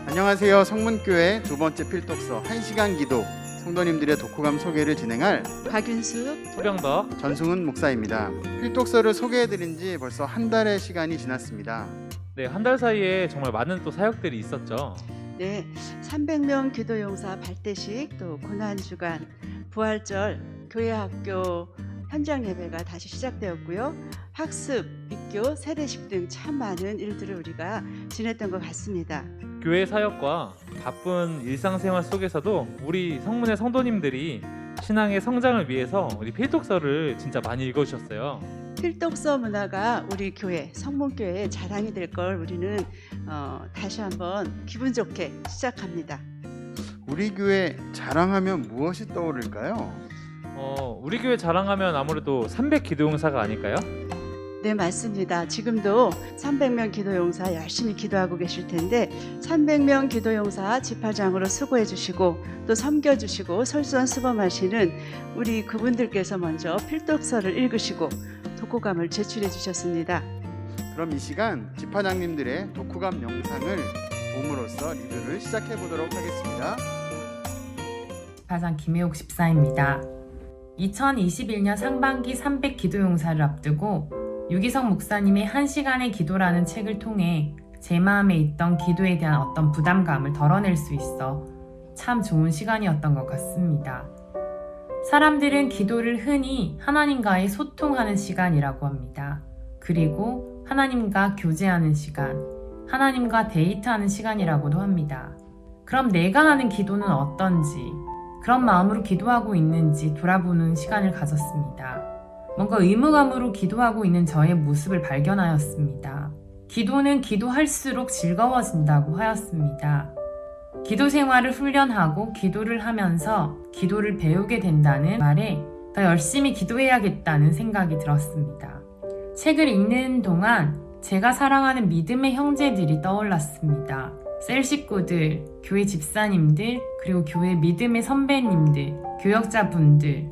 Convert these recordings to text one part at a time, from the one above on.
안녕하세요. 성문교회 두 번째 필독서 1시간 기도 성도님들의 독후감 소개를 진행할 박윤수, 소병덕, 전승훈 목사입니다. 필독서를 소개해드린 지 벌써 한 달의 시간이 지났습니다. 네, 한 달 사이에 정말 많은 또 사역들이 있었죠. 네, 300명 기도용사 발대식, 또 고난주간, 부활절, 교회학교 현장 예배가 다시 시작되었고요. 학습, 입교, 세례식 등 참 많은 일들을 우리가 지냈던 것 같습니다. 교회 사역과 바쁜 일상생활 속에서도 우리 성문의 성도님들이 신앙의 성장을 위해서 우리 필독서를 진짜 많이 읽어주셨어요. 필독서 문화가 우리 교회, 성문교회의 자랑이 될 걸 우리는 다시 한번 기분 좋게 시작합니다. 우리 교회 자랑하면 무엇이 떠오를까요? 우리 교회 자랑하면 아무래도 300 기도용사가 아닐까요? 네, 맞습니다. 지금도 300명 기도용사 열심히 기도하고 계실 텐데 300명 기도용사 집화장으로 수고해 주시고 또 섬겨주시고 솔선수범하시는 우리 그분들께서 먼저 필독서를 읽으시고 독후감을 제출해 주셨습니다. 그럼 이 시간 집화장님들의 독후감 영상을 봄으로써 리뷰를 시작해 보도록 하겠습니다. 집화장 김혜옥 집사입니다. 2021년 상반기 300 기도용사를 앞두고 유기성 목사님의 1시간의 기도라는 책을 통해 제 마음에 있던 기도에 대한 어떤 부담감을 덜어낼 수 있어 참 좋은 시간이었던 것 같습니다. 사람들은 기도를 흔히 하나님과의 소통하는 시간이라고 합니다. 그리고 하나님과 교제하는 시간, 하나님과 데이트하는 시간이라고도 합니다. 그럼 내가 하는 기도는 어떤지, 그런 마음으로 기도하고 있는지 돌아보는 시간을 가졌습니다. 뭔가 의무감으로 기도하고 있는 저의 모습을 발견하였습니다. 기도는 기도할수록 즐거워진다고 하였습니다. 기도 생활을 훈련하고 기도를 하면서 기도를 배우게 된다는 말에 더 열심히 기도해야겠다는 생각이 들었습니다. 책을 읽는 동안 제가 사랑하는 믿음의 형제들이 떠올랐습니다. 셀 식구들, 교회 집사님들, 그리고 교회 믿음의 선배님들, 교역자분들,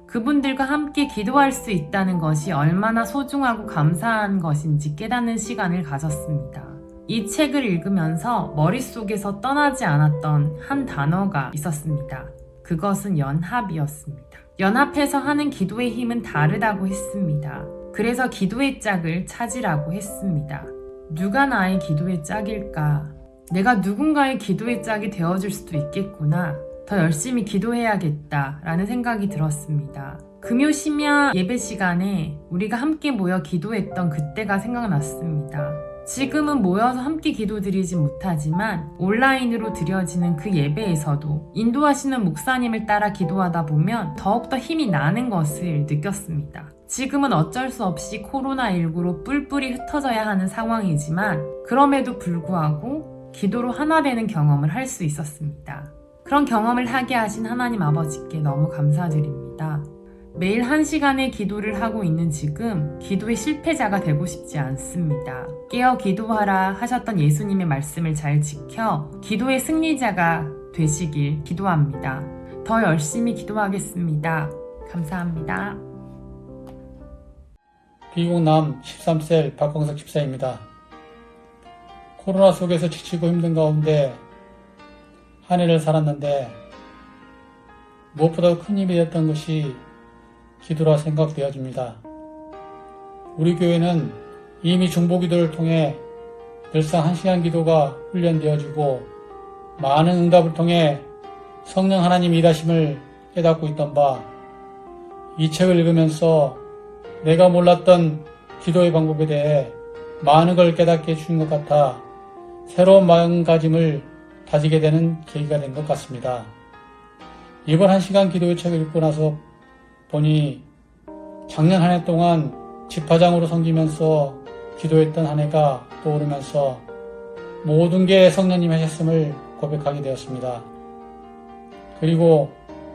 그분들과 함께 기도할 수 있다는 것이 얼마나 소중하고 감사한 것인지 깨닫는 시간을 가졌습니다. 이 책을 읽으면서 머릿속에서 떠나지 않았던 한 단어가 있었습니다. 그것은 연합이었습니다. 연합해서 하는 기도의 힘은 다르다고 했습니다. 그래서 기도의 짝을 찾으라고 했습니다. 누가 나의 기도의 짝일까? 내가 누군가의 기도의 짝이 되어줄 수도 있겠구나. 더 열심히 기도해야겠다라는 생각이 들었습니다. 금요 심야 예배 시간에 우리가 함께 모여 기도했던 그때가 생각났습니다. 지금은 모여서 함께 기도드리지 못하지만 온라인으로 드려지는 그 예배에서도 인도하시는 목사님을 따라 기도하다 보면 더욱더 힘이 나는 것을 느꼈습니다. 지금은 어쩔 수 없이 코로나19로 뿔뿔이 흩어져야 하는 상황이지만 그럼에도 불구하고 기도로 하나 되는 경험을 할 수 있었습니다. 그런 경험을 하게 하신 하나님 아버지께 너무 감사드립니다. 매일 1시간의 기도를 하고 있는 지금 기도의 실패자가 되고 싶지 않습니다. 깨어 기도하라 하셨던 예수님의 말씀을 잘 지켜 기도의 승리자가 되시길 기도합니다. 더 열심히 기도하겠습니다. 감사합니다. 비국남 13세 박광석 집사입니다. 코로나 속에서 지치고 힘든 가운데 한 해를 살았는데 무엇보다 큰 힘이 되었던 것이 기도라 생각되어집니다. 우리 교회는 이미 중보기도를 통해 늘상 1시간 기도가 훈련되어지고 많은 응답을 통해 성령 하나님 일하심을 깨닫고 있던 바 이 책을 읽으면서 내가 몰랐던 기도의 방법에 대해 많은 걸 깨닫게 해주신 것 같아 새로운 마음가짐을 다지게 되는 계기가 된 것 같습니다. 이번 1시간 기도의 책을 읽고 나서 보니 작년 한 해 동안 집화장으로 섬기면서 기도했던 한 해가 떠오르면서 모든 게 성령님 하셨음을 고백하게 되었습니다. 그리고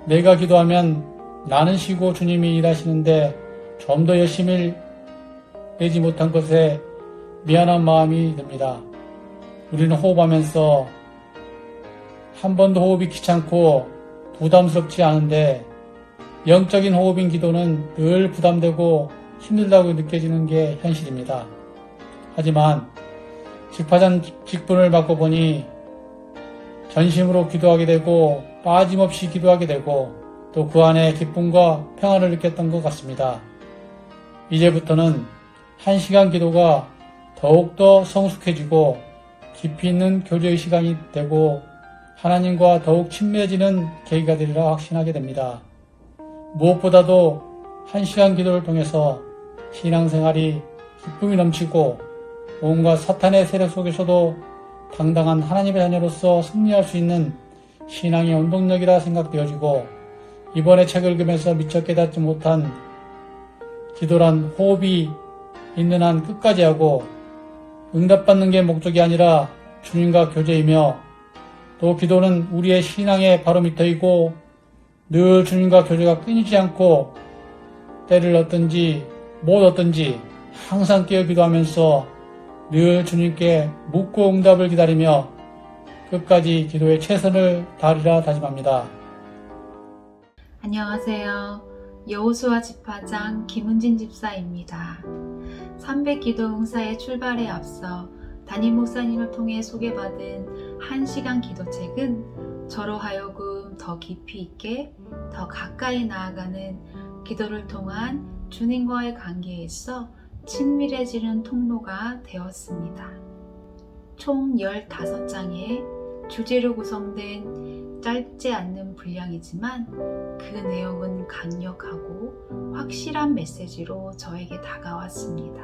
내가 기도하면 나는 쉬고 주님이 일하시는데 좀 더 열심히 내지 못한 것에 미안한 마음이 듭니다. 우리는 호흡하면서 한 번도 호흡이 귀찮고 부담스럽지 않은데 영적인 호흡인 기도는 늘 부담되고 힘들다고 느껴지는 게 현실입니다. 하지만 집화장 직분을 맡고 보니 전심으로 기도하게 되고 빠짐없이 기도하게 되고 또 그 안에 기쁨과 평안을 느꼈던 것 같습니다. 이제부터는 1시간 기도가 더욱더 성숙해지고 깊이 있는 교제의 시간이 되고 하나님과 더욱 친밀해지는 계기가 되리라 확신하게 됩니다. 무엇보다도 1시간 기도를 통해서 신앙생활이 기쁨이 넘치고 온갖 사탄의 세력 속에서도 당당한 하나님의 자녀로서 승리할 수 있는 신앙의 원동력이라 생각되어지고 이번에 책을 읽으면서 미처 깨닫지 못한 기도란 호흡이 있는 한 끝까지 하고 응답받는 게 목적이 아니라 주님과 교제이며 또 기도는 우리의 신앙의 바로미터이고 늘 주님과 교제가 끊이지 않고 때를 얻든지 못 얻든지 항상 깨어 기도하면서 늘 주님께 묻고 응답을 기다리며 끝까지 기도에 최선을 다하리라 다짐합니다. 안녕하세요. 여호수아 집화장 김은진 집사입니다. 300기도응사의 출발에 앞서 담임 목사님을 통해 소개받은 1시간 기도책은 저로 하여금 더 깊이 있게 더 가까이 나아가는 기도를 통한 주님과의 관계에서 친밀해지는 통로가 되었습니다. 총 15장의 주제로 구성된 짧지 않는 분량이지만 그 내용은 강력하고 확실한 메시지로 저에게 다가왔습니다.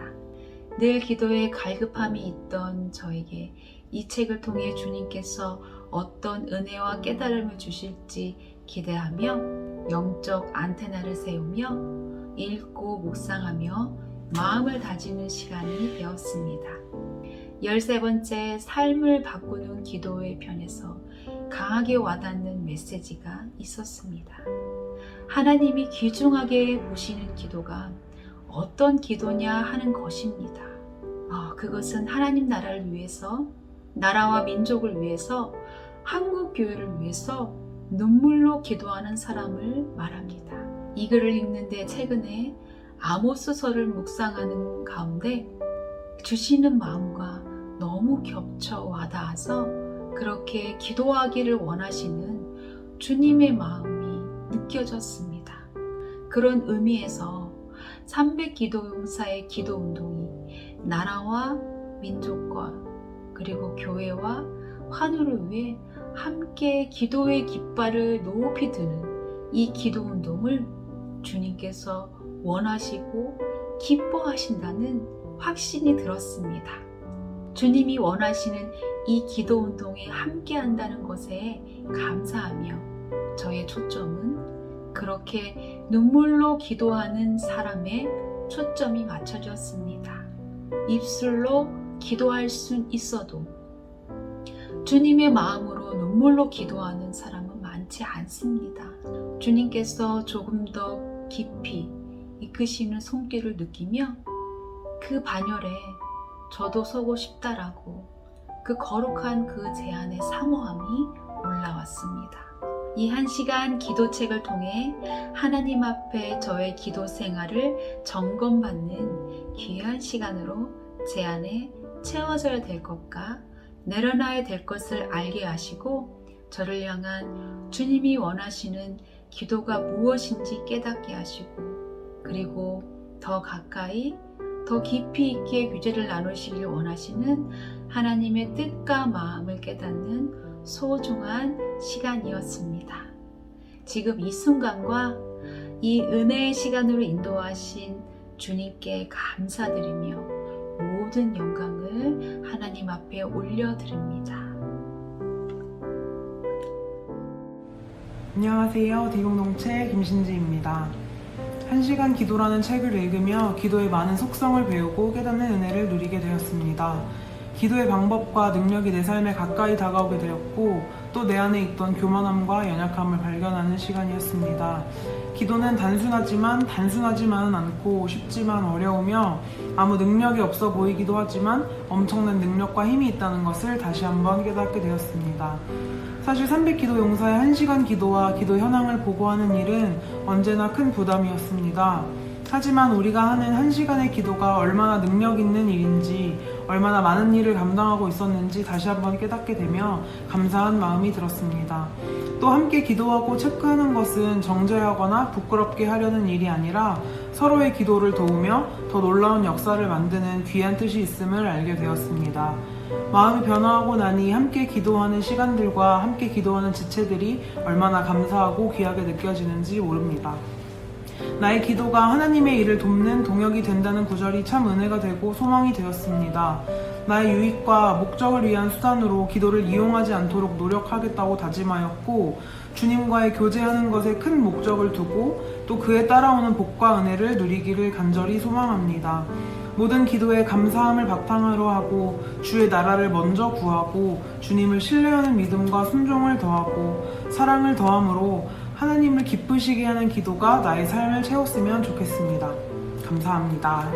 늘 기도에 갈급함이 있던 저에게 이 책을 통해 주님께서 어떤 은혜와 깨달음을 주실지 기대하며 영적 안테나를 세우며 읽고 묵상하며 마음을 다지는 시간이 되었습니다. 13번째 삶을 바꾸는 기도의 편에서 강하게 와닿는 메시지가 있었습니다. 하나님이 귀중하게 보시는 기도가 어떤 기도냐 하는 것입니다. 그것은 하나님 나라를 위해서, 나라와 민족을 위해서, 한국 교회를 위해서 눈물로 기도하는 사람을 말합니다. 이 글을 읽는데 최근에 아모스서를 묵상하는 가운데 주시는 마음과 너무 겹쳐 와닿아서 그렇게 기도하기를 원하시는 주님의 마음이 느껴졌습니다. 그런 의미에서 300기도용사의 기도운동이 나라와 민족과 그리고 교회와 환우를 위해 함께 기도의 깃발을 높이 드는 이 기도운동을 주님께서 원하시고 기뻐하신다는 확신이 들었습니다. 주님이 원하시는 이 기도운동에 함께 한다는 것에 감사하며 저의 초점은 그렇게 눈물로 기도하는 사람의 초점이 맞춰졌습니다. 입술로 기도할 수 있어도 주님의 마음으로 눈물로 기도하는 사람은 많지 않습니다. 주님께서 조금 더 깊이 이끄시는 손길을 느끼며 그 반열에 저도 서고 싶다라고 그 거룩한 그 제안의 사모함이 올라왔습니다. 이 1시간 기도책을 통해 하나님 앞에 저의 기도 생활을 점검받는 귀한 시간으로 제 안에 채워져야 될 것과 내려놔야 될 것을 알게 하시고 저를 향한 주님이 원하시는 기도가 무엇인지 깨닫게 하시고 그리고 더 가까이 더 깊이 있게 교제를 나누시길 원하시는 하나님의 뜻과 마음을 깨닫는 소중한 시간이었습니다. 지금 이 순간과 이 은혜의 시간으로 인도하신 주님께 감사드리며 모든 영광을 하나님 앞에 올려드립니다. 안녕하세요. 디공동체 김신지입니다. 1시간 기도라는 책을 읽으며 기도의 많은 속성을 배우고 깨닫는 은혜를 누리게 되었습니다. 기도의 방법과 능력이 내 삶에 가까이 다가오게 되었고 또 내 안에 있던 교만함과 연약함을 발견하는 시간이었습니다. 기도는 단순하지만은 않고 쉽지만 어려우며 아무 능력이 없어 보이기도 하지만 엄청난 능력과 힘이 있다는 것을 다시 한번 깨닫게 되었습니다. 사실 300기도 용사의 1시간 기도와 기도 현황을 보고하는 일은 언제나 큰 부담이었습니다. 하지만 우리가 하는 1시간의 기도가 얼마나 능력 있는 일인지, 얼마나 많은 일을 감당하고 있었는지 다시 한번 깨닫게 되며 감사한 마음이 들었습니다. 또 함께 기도하고 체크하는 것은 정죄하거나 부끄럽게 하려는 일이 아니라 서로의 기도를 도우며 더 놀라운 역사를 만드는 귀한 뜻이 있음을 알게 되었습니다. 마음이 변화하고 나니 함께 기도하는 시간들과 함께 기도하는 지체들이 얼마나 감사하고 귀하게 느껴지는지 모릅니다. 나의 기도가 하나님의 일을 돕는 동역이 된다는 구절이 참 은혜가 되고 소망이 되었습니다. 나의 유익과 목적을 위한 수단으로 기도를 이용하지 않도록 노력하겠다고 다짐하였고, 주님과의 교제하는 것에 큰 목적을 두고 또 그에 따라오는 복과 은혜를 누리기를 간절히 소망합니다. 모든 기도에 감사함을 바탕으로 하고 주의 나라를 먼저 구하고 주님을 신뢰하는 믿음과 순종을 더하고 사랑을 더함으로 하나님을 기쁘시게 하는 기도가 나의 삶을 채웠으면 좋겠습니다. 감사합니다.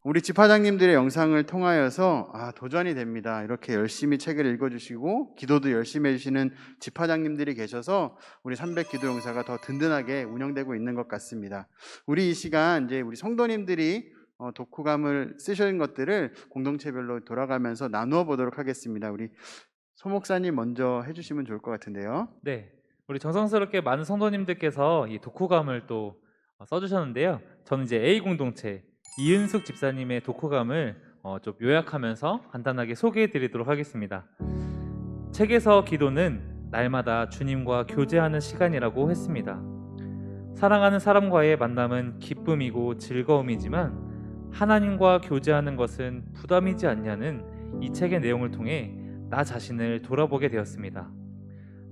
우리 집화장님들의 영상을 통하여서 도전이 됩니다. 이렇게 열심히 책을 읽어주시고 기도도 열심히 해주시는 집화장님들이 계셔서 우리 300기도용사가 더 든든하게 운영되고 있는 것 같습니다. 우리 이 시간 이제 우리 성도님들이 독후감을 쓰신 것들을 공동체별로 돌아가면서 나누어 보도록 하겠습니다. 우리 소 목사님 먼저 해주시면 좋을 것 같은데요. 네, 우리 정성스럽게 많은 성도님들께서 이 독후감을 또 써주셨는데요. 저는 이제 A 공동체 이은숙 집사님의 독후감을 좀 요약하면서 간단하게 소개해드리도록 하겠습니다. 책에서 기도는 날마다 주님과 교제하는 시간이라고 했습니다. 사랑하는 사람과의 만남은 기쁨이고 즐거움이지만 하나님과 교제하는 것은 부담이지 않냐는 이 책의 내용을 통해 나 자신을 돌아보게 되었습니다.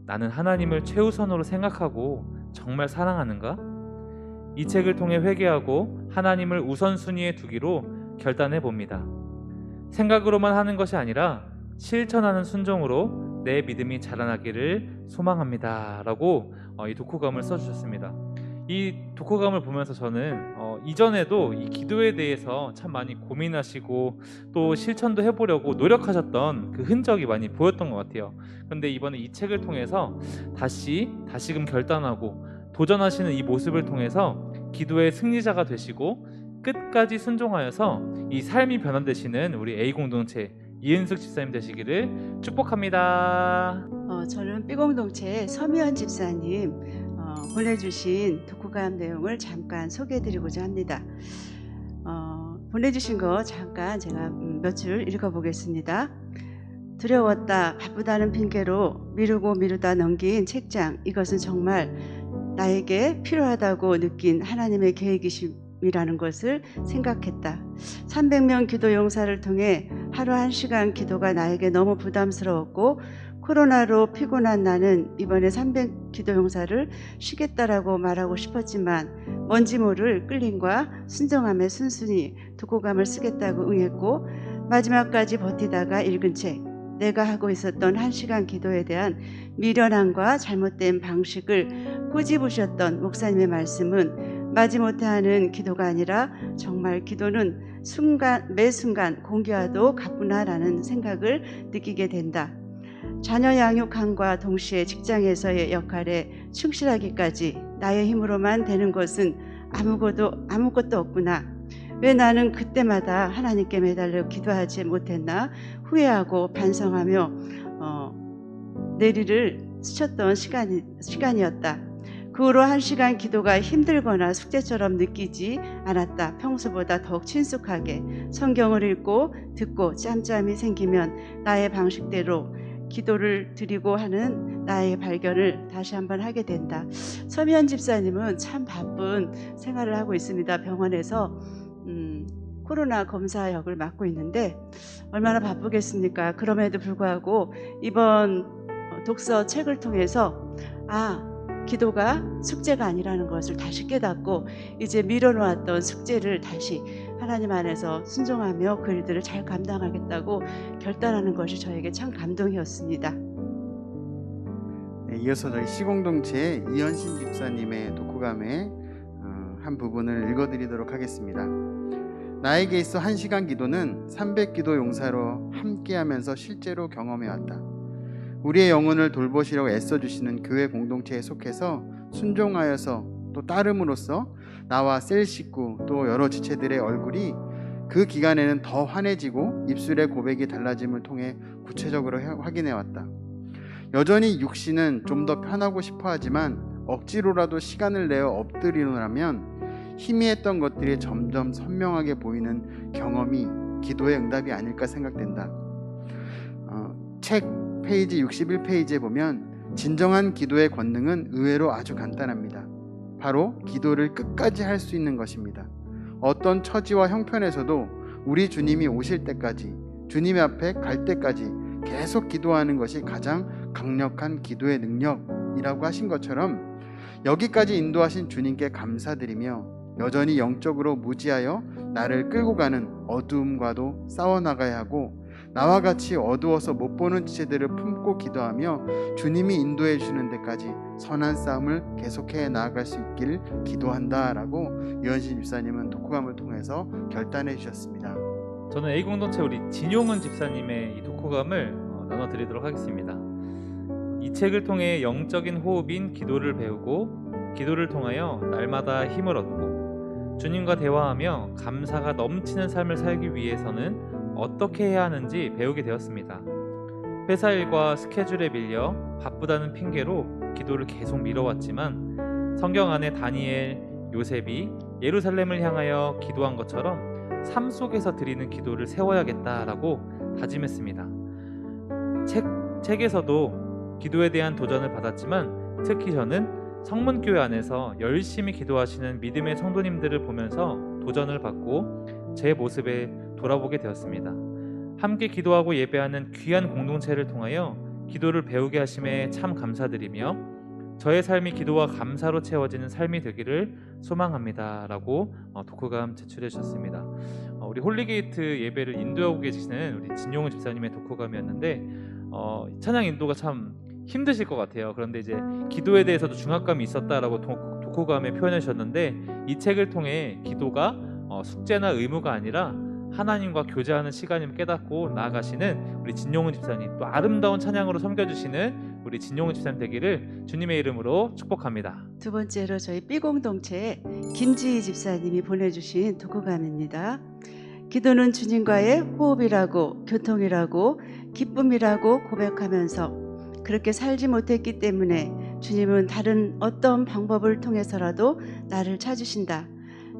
나는 하나님을 최우선으로 생각하고 정말 사랑하는가? 이 책을 통해 회개하고 하나님을 우선순위에 두기로 결단해 봅니다. 생각으로만 하는 것이 아니라 실천하는 순종으로 내 믿음이 자라나기를 소망합니다. 라고 이 독후감을 써주셨습니다. 이 독후감을 보면서 저는 이전에도 이 기도에 대해서 참 많이 고민하시고 또 실천도 해보려고 노력하셨던 그 흔적이 많이 보였던 것 같아요. 근데 이번에 이 책을 통해서 다시금 결단하고 도전하시는 이 모습을 통해서 기도의 승리자가 되시고 끝까지 순종하여서 이 삶이 변화되시는 우리 A 공동체 이은숙 집사님 되시기를 축복합니다. 저는 B 공동체의 서미연 집사님 보내주신 독후감 내용을 잠깐 소개해드리고자 합니다. 보내주신 거 잠깐 제가 몇 줄 읽어보겠습니다. 두려웠다, 바쁘다는 핑계로 미루다 넘긴 책장, 이것은 정말 나에게 필요하다고 느낀 하나님의 계획이심이라는 것을 생각했다. 300명 기도 용사를 통해 하루 1시간 기도가 나에게 너무 부담스러웠고 코로나로 피곤한 나는 이번에 300 기도 용사를 쉬겠다라고 말하고 싶었지만 뭔지 모를 끌림과 순정함에 순순히 독후감을 쓰겠다고 응했고 마지막까지 버티다가 읽은 책, 내가 하고 있었던 1시간 기도에 대한 미련함과 잘못된 방식을 꼬집으셨던 목사님의 말씀은 마지못해 하는 기도가 아니라 정말 기도는 매 순간 공기와도 같구나라는 생각을 느끼게 된다. 자녀 양육함과 동시에 직장에서의 역할에 충실하기까지 나의 힘으로만 되는 것은 아무것도 없구나. 왜 나는 그때마다 하나님께 매달려 기도하지 못했나 후회하고 반성하며 내리를 스쳤던 시간이었다. 그 후로 1시간 기도가 힘들거나 숙제처럼 느끼지 않았다. 평소보다 더욱 친숙하게 성경을 읽고 듣고 짬짬이 생기면 나의 방식대로 기도를 드리고 하는 나의 발견을 다시 한번 하게 된다. 서미연 집사님은 참 바쁜 생활을 하고 있습니다. 병원에서 코로나 검사 역을 맡고 있는데 얼마나 바쁘겠습니까? 그럼에도 불구하고 이번 독서 책을 통해서 기도가 숙제가 아니라는 것을 다시 깨닫고 이제 미뤄놓았던 숙제를 다시 하나님 안에서 순종하며 그 일들을 잘 감당하겠다고 결단하는 것이 저에게 참 감동이었습니다. 네, 이어서 저희 시공동체 이현신 집사님의 독후감의 한 부분을 읽어드리도록 하겠습니다. 나에게 있어 1시간 기도는 300기도 용사로 함께하면서 실제로 경험해왔다. 우리의 영혼을 돌보시려고 애써주시는 교회 공동체에 속해서 순종하여서 또 따름으로써 나와 셀 식구 또 여러 지체들의 얼굴이 그 기간에는 더 환해지고 입술의 고백이 달라짐을 통해 구체적으로 확인해 왔다. 여전히 육신은 좀 더 편하고 싶어 하지만 억지로라도 시간을 내어 엎드리노라면 희미했던 것들이 점점 선명하게 보이는 경험이 기도의 응답이 아닐까 생각된다. 책 페이지 61페이지에 보면 진정한 기도의 권능은 의외로 아주 간단합니다. 바로 기도를 끝까지 할 수 있는 것입니다. 어떤 처지와 형편에서도 우리 주님이 오실 때까지, 주님 앞에 갈 때까지 계속 기도하는 것이 가장 강력한 기도의 능력이라고 하신 것처럼 여기까지 인도하신 주님께 감사드리며 여전히 영적으로 무지하여 나를 끌고 가는 어두움과도 싸워나가야 하고 나와 같이 어두워서 못 보는 지체들을 품고 기도하며 주님이 인도해 주시는 데까지 선한 싸움을 계속해 나아갈 수 있길 기도한다라고 유현신 집사님은 독후감을 통해서 결단해 주셨습니다. 저는 A 공동체 우리 진용은 집사님의 이 독후감을 나눠드리도록 하겠습니다. 이 책을 통해 영적인 호흡인 기도를 배우고 기도를 통하여 날마다 힘을 얻고 주님과 대화하며 감사가 넘치는 삶을 살기 위해서는 어떻게 해야 하는지 배우게 되었습니다. 회사 일과 스케줄에 밀려 바쁘다는 핑계로 기도를 계속 미뤄왔지만 성경 안에 다니엘, 요셉이 예루살렘을 향하여 기도한 것처럼 삶 속에서 드리는 기도를 세워야겠다라고 다짐했습니다. 책에서도 기도에 대한 도전을 받았지만 특히 저는 성문교회 안에서 열심히 기도하시는 믿음의 성도님들을 보면서 도전을 받고 제 모습에 돌아보게 되었습니다. 함께 기도하고 예배하는 귀한 공동체를 통하여 기도를 배우게 하심에 참 감사드리며 저의 삶이 기도와 감사로 채워지는 삶이 되기를 소망합니다 라고 독후감 제출해 주셨습니다. 우리 홀리게이트 예배를 인도하고 계시는 우리 진용훈 집사님의 독후감이었는데 찬양 인도가 참 힘드실 것 같아요. 그런데 이제 기도에 대해서도 중압감이 있었다라고 독후감에 표현해 주셨는데 이 책을 통해 기도가 숙제나 의무가 아니라 하나님과 교제하는 시간임을 깨닫고 나아가시는 우리 진용훈 집사님, 또 아름다운 찬양으로 섬겨주시는 우리 진용훈 집사님 되기를 주님의 이름으로 축복합니다. 두 번째로 저희 B 공동체에 김지희 집사님이 보내주신 독후감입니다. 기도는 주님과의 호흡이라고, 교통이라고, 기쁨이라고 고백하면서 그렇게 살지 못했기 때문에 주님은 다른 어떤 방법을 통해서라도 나를 찾으신다.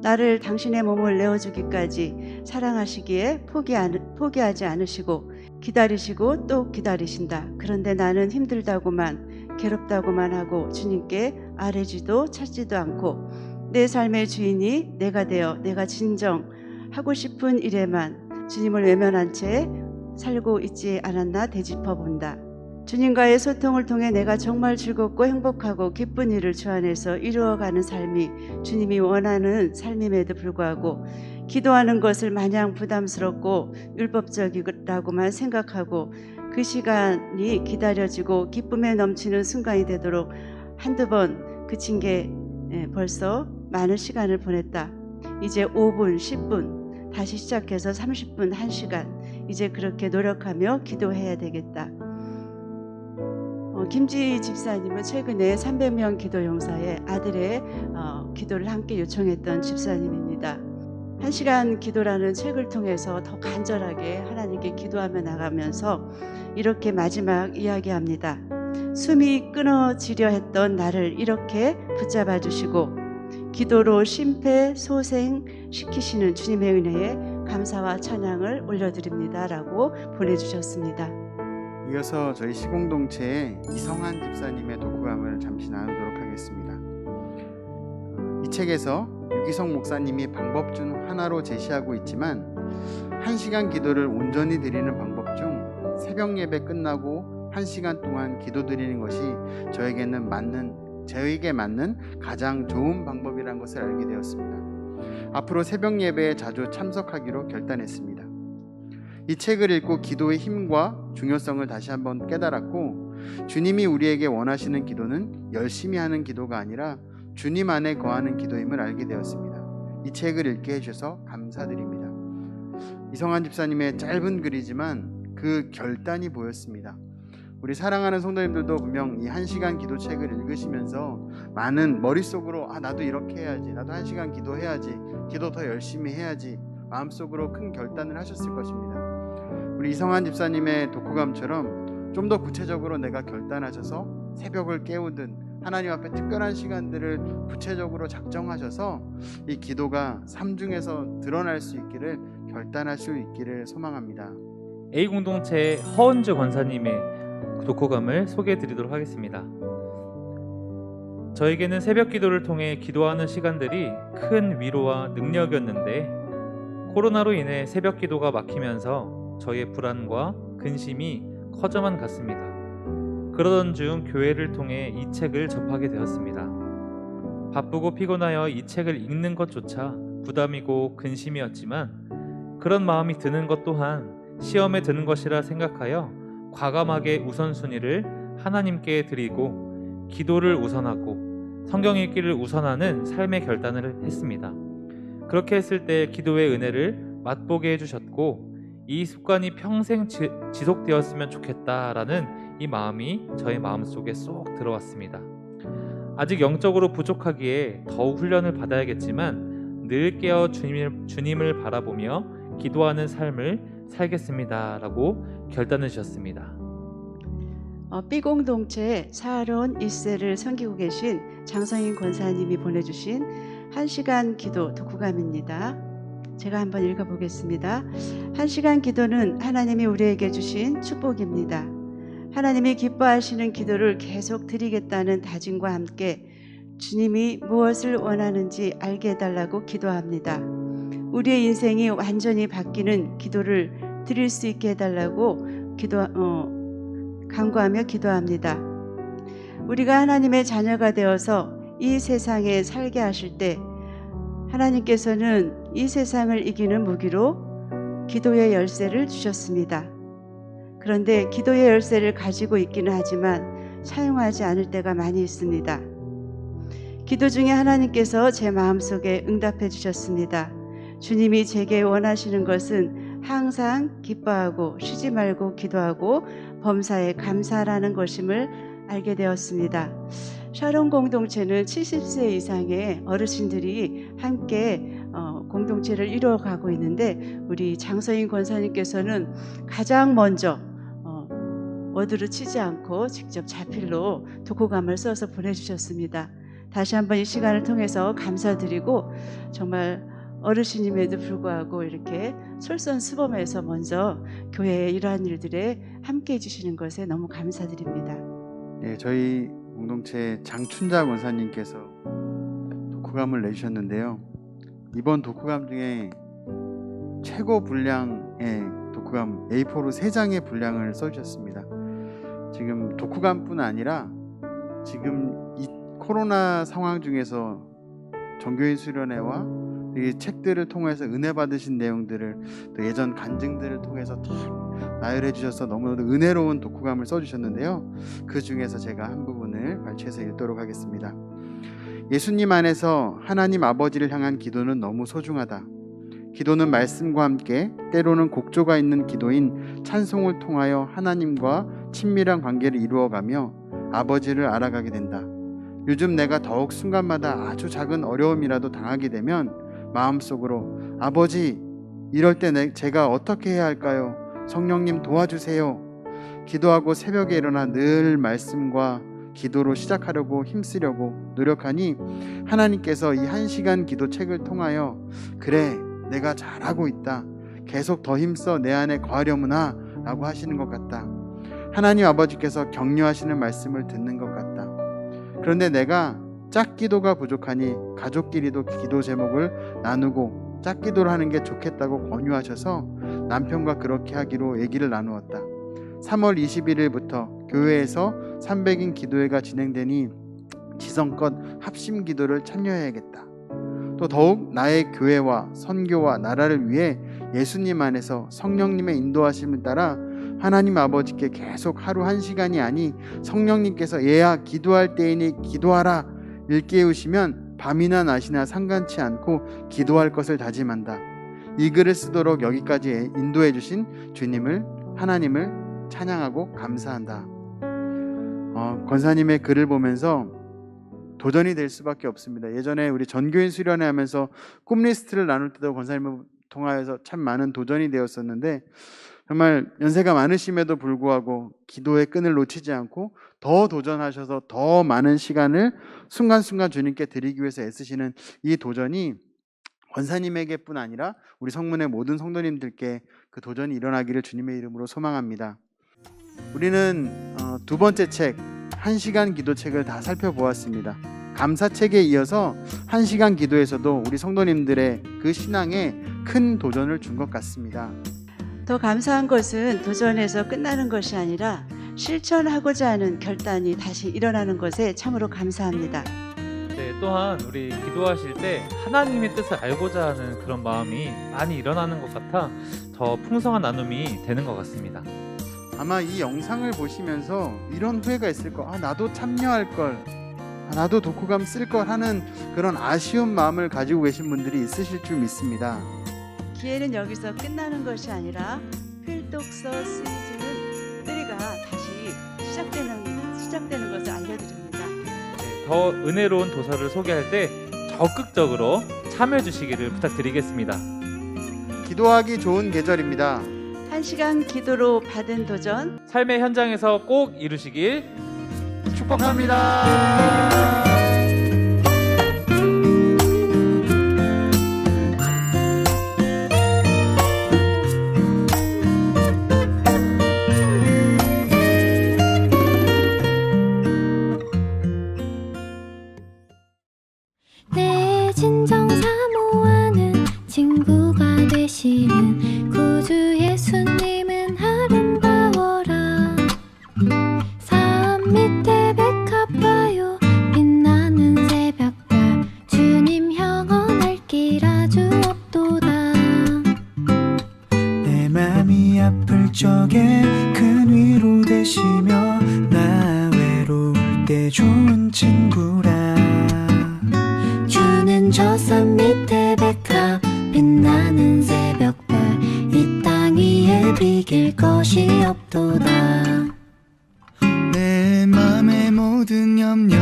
나를 당신의 몸을 내어주기까지 사랑하시기에 포기하지 않으시고 기다리시고 또 기다리신다. 그런데 나는 힘들다고만 괴롭다고만 하고 주님께 아뢰지도 찾지도 않고 내 삶의 주인이 내가 되어 내가 진정 하고 싶은 일에만 주님을 외면한 채 살고 있지 않았나 되짚어 본다. 주님과의 소통을 통해 내가 정말 즐겁고 행복하고 기쁜 일을 주 안에서 이루어가는 삶이 주님이 원하는 삶임에도 불구하고 기도하는 것을 마냥 부담스럽고 율법적이라고만 생각하고 그 시간이 기다려지고 기쁨에 넘치는 순간이 되도록 한두 번 그친 게 벌써 많은 시간을 보냈다. 이제 5분, 10분 다시 시작해서 30분, 1시간 이제 그렇게 노력하며 기도해야 되겠다. 김지희 집사님은 최근에 300명 기도 용사의 아들의 기도를 함께 요청했던 집사님입니다. 1시간 기도라는 책을 통해서 더 간절하게 하나님께 기도하며 나가면서 이렇게 마지막 이야기합니다. 숨이 끊어지려 했던 나를 이렇게 붙잡아 주시고 기도로 심폐소생시키시는 주님의 은혜에 감사와 찬양을 올려드립니다 라고 보내주셨습니다. 이어서 저희 시공동체의 이성한 집사님의 독후감을 잠시 나누도록 하겠습니다. 이 책에서 유기성 목사님이 방법 중 하나로 제시하고 있지만 1시간 기도를 온전히 드리는 방법 중 새벽 예배 끝나고 1시간 동안 기도 드리는 것이 저에게 맞는 가장 좋은 방법이라는 것을 알게 되었습니다. 앞으로 새벽 예배에 자주 참석하기로 결단했습니다. 이 책을 읽고 기도의 힘과 중요성을 다시 한번 깨달았고 주님이 우리에게 원하시는 기도는 열심히 하는 기도가 아니라 주님 안에 거하는 기도임을 알게 되었습니다. 이 책을 읽게 해주셔서 감사드립니다. 이성한 집사님의 짧은 글이지만 그 결단이 보였습니다. 우리 사랑하는 성도님들도 분명 이 1시간 기도책을 읽으시면서 많은 머릿속으로 나도 이렇게 해야지, 나도 1시간 기도해야지, 기도 더 열심히 해야지 마음속으로 큰 결단을 하셨을 것입니다. 우리 이성환 집사님의 독후감처럼 좀 더 구체적으로 내가 결단하셔서 새벽을 깨우든 하나님 앞에 특별한 시간들을 구체적으로 작정하셔서 이 기도가 삶 중에서 드러날 수 있기를 결단할 수 있기를 소망합니다. A 공동체의 허은주 권사님의 독후감을 소개해 드리도록 하겠습니다. 저에게는 새벽 기도를 통해 기도하는 시간들이 큰 위로와 능력이었는데 코로나로 인해 새벽 기도가 막히면서 저의 불안과 근심이 커져만 갔습니다. 그러던 중 교회를 통해 이 책을 접하게 되었습니다. 바쁘고 피곤하여 이 책을 읽는 것조차 부담이고 근심이었지만 그런 마음이 드는 것 또한 시험에 드는 것이라 생각하여 과감하게 우선순위를 하나님께 드리고 기도를 우선하고 성경 읽기를 우선하는 삶의 결단을 했습니다. 그렇게 했을 때 기도의 은혜를 맛보게 해주셨고 이 습관이 평생 지속되었으면 좋겠다라는 이 마음이 저의 마음속에 쏙 들어왔습니다. 아직 영적으로 부족하기에 더욱 훈련을 받아야겠지만 늘 깨어 주님을 바라보며 기도하는 삶을 살겠습니다라고 결단해 주셨습니다. B공동체 사하론 1세를 섬기고 계신 장성인 권사님이 보내주신 1시간 기도 독후감입니다. 제가 한번 읽어보겠습니다. 1시간 기도는 하나님이 우리에게 주신 축복입니다. 하나님이 기뻐하시는 기도를 계속 드리겠다는 다짐과 함께 주님이 무엇을 원하는지 알게 해달라고 기도합니다. 우리의 인생이 완전히 바뀌는 기도를 드릴 수 있게 해달라고 간구하며 기도합니다. 우리가 하나님의 자녀가 되어서 이 세상에 살게 하실 때 하나님께서는 이 세상을 이기는 무기로 기도의 열쇠를 주셨습니다. 그런데 기도의 열쇠를 가지고 있기는 하지만 사용하지 않을 때가 많이 있습니다. 기도 중에 하나님께서 제 마음속에 응답해 주셨습니다. 주님이 제게 원하시는 것은 항상 기뻐하고 쉬지 말고 기도하고 범사에 감사하라는 것임을 알게 되었습니다. 샤론 공동체는 70세 이상의 어르신들이 함께 공동체를 이루어가고 있는데 우리 장서인 권사님께서는 가장 먼저 워드를 치지 않고 직접 자필로 독후감을 써서 보내주셨습니다. 다시 한번 이 시간을 통해서 감사드리고 정말 어르신임에도 불구하고 이렇게 솔선수범해서 먼저 교회의 이러한 일들에 함께 해주시는 것에 너무 감사드립니다. 네, 저희 공동체 장춘자 권사님께서 독후감을 내주셨는데요. 이번 독후감 중에 최고 분량의 독후감 A4로 3장의 분량을 써주셨습니다. 지금 독후감뿐 아니라 지금 이 코로나 상황 중에서 정교인 수련회와 이 책들을 통해서 은혜 받으신 내용들을 또 예전 간증들을 통해서 다 나열해 주셔서 너무나도 은혜로운 독후감을 써주셨는데요. 그 중에서 제가 한 부분을 발췌해서 읽도록 하겠습니다. 예수님 안에서 하나님 아버지를 향한 기도는 너무 소중하다. 기도는 말씀과 함께 때로는 곡조가 있는 기도인 찬송을 통하여 하나님과 친밀한 관계를 이루어가며 아버지를 알아가게 된다. 요즘 내가 더욱 순간마다 아주 작은 어려움이라도 당하게 되면 마음속으로 아버지, 이럴 때 제가 어떻게 해야 할까요? 성령님 도와주세요. 기도하고 새벽에 일어나 늘 말씀과 기도로 시작하려고 힘쓰려고 노력하니 하나님께서 이 1시간 기도책을 통하여 그래, 내가 잘하고 있다. 계속 더 힘써 내 안에 거하려무나 라고 하시는 것 같다. 하나님 아버지께서 격려하시는 말씀을 듣는 것 같다. 그런데 내가 짝기도가 부족하니 가족끼리도 기도 제목을 나누고 짝기도를 하는 게 좋겠다고 권유하셔서 남편과 그렇게 하기로 얘기를 나누었다. 3월 21일부터 교회에서 300인 기도회가 진행되니 지성껏 합심 기도를 참여해야겠다. 또 더욱 나의 교회와 선교와 나라를 위해 예수님 안에서 성령님의 인도하심을 따라 하나님 아버지께 계속 하루 1시간이 아니 성령님께서 얘야 기도할 때이니 기도하라 일깨우시면 밤이나 낮이나 상관치 않고 기도할 것을 다짐한다. 이 글을 쓰도록 여기까지 인도해 주신 주님을 하나님을 찬양하고 감사한다. 권사님의 글을 보면서 도전이 될 수밖에 없습니다. 예전에 우리 전교인 수련회 하면서 꿈 리스트를 나눌 때도 권사님을 통하여서 참 많은 도전이 되었었는데, 정말 연세가 많으심에도 불구하고 기도의 끈을 놓치지 않고 더 도전하셔서 더 많은 시간을 순간순간 주님께 드리기 위해서 애쓰시는 이 도전이 권사님에게뿐 아니라 우리 성문의 모든 성도님들께 그 도전이 일어나기를 주님의 이름으로 소망합니다. 우리는 두 번째 책 1시간 기도책을 다 살펴보았습니다. 감사책에 이어서 1시간 기도에서도 우리 성도님들의 그 신앙에 큰 도전을 준 것 같습니다. 더 감사한 것은 도전에서 끝나는 것이 아니라 실천하고자 하는 결단이 다시 일어나는 것에 참으로 감사합니다. 네, 또한 우리 기도하실 때 하나님의 뜻을 알고자 하는 그런 마음이 많이 일어나는 것 같아 더 풍성한 나눔이 되는 것 같습니다. 아마 이 영상을 보시면서 이런 후회가 있을 거, 나도 참여할 걸, 나도 독후감 쓸 걸 하는 그런 아쉬운 마음을 가지고 계신 분들이 있으실 줄 믿습니다. 기회는 여기서 끝나는 것이 아니라 필독서 시리즈는 3가 다시 시작되는 것을 알려드립니다. 네, 더 은혜로운 도서를 소개할 때 적극적으로 참여해 주시기를 부탁드리겠습니다. 기도하기 좋은 계절입니다. 1시간 기도로 받은 도전, 삶의 현장에서 꼭 이루시길 축복합니다. 내 진정 사모하는 친구가 되시는 구주 예수님은 아름다워라. 산 밑에 백합화요 빛나는 새벽별 주님 영원할 길 아주 없도다. 내 맘이 아플 적에 큰 위로 되시며 나 외로울 때 좋은 친구라. 주는 저 산 밑에 백합 빛나는 새벽별 이 땅 위에 비길 것이 없도다. 내 맘의 모든 염려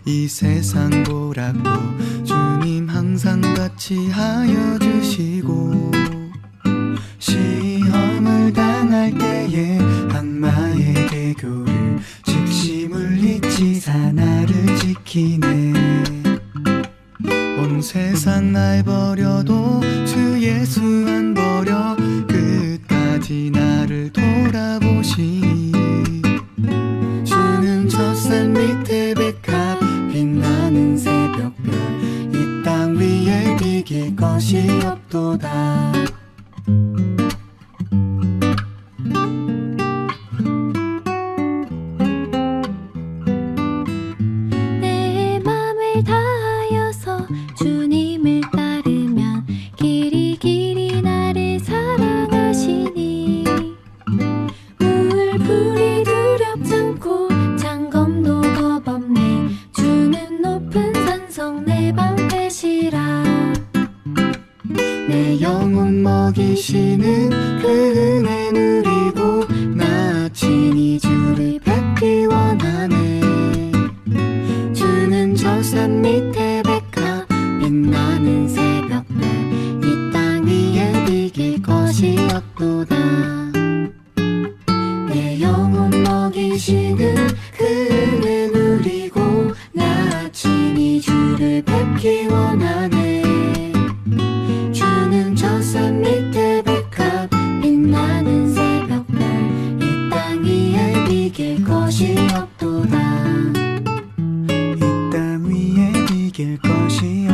이 세상 보라고 주님 항상 같이 하여 주시고, 시험을 당할 때에 악마의 개교를 즉시 물리치사 나를 지키네. 온 세상 날 버려도 주 예수 안 버려 끝까지 나를 돌아보시니. 주는 저 산 밑에 백합 빛나는 새벽별 이 땅 위에 비길 것이 없도다. 내 맘을 다하여서 주님을 따르면 길이 길이 나를 사랑하시니. 물불이 두렵지 않고 장검도 겁없네. 주는 높은 산성 내 방패시라. 내 영혼 먹이시는 그 은혜 누리고 나 친히 주를 뵙기 원하네. 주는 저 산 밑에 백합 빛나는 새벽별 이 땅 위에 비길 것이 없도다. 내 영혼 먹이시는 그 은혜 누리고 나 친히 주를 뵙기 원하네. 주는 저 산 밑에 백합 빛나는 새벽별 이 땅 위에 비길 것이 없도다. 이 땅 위에 비길 것이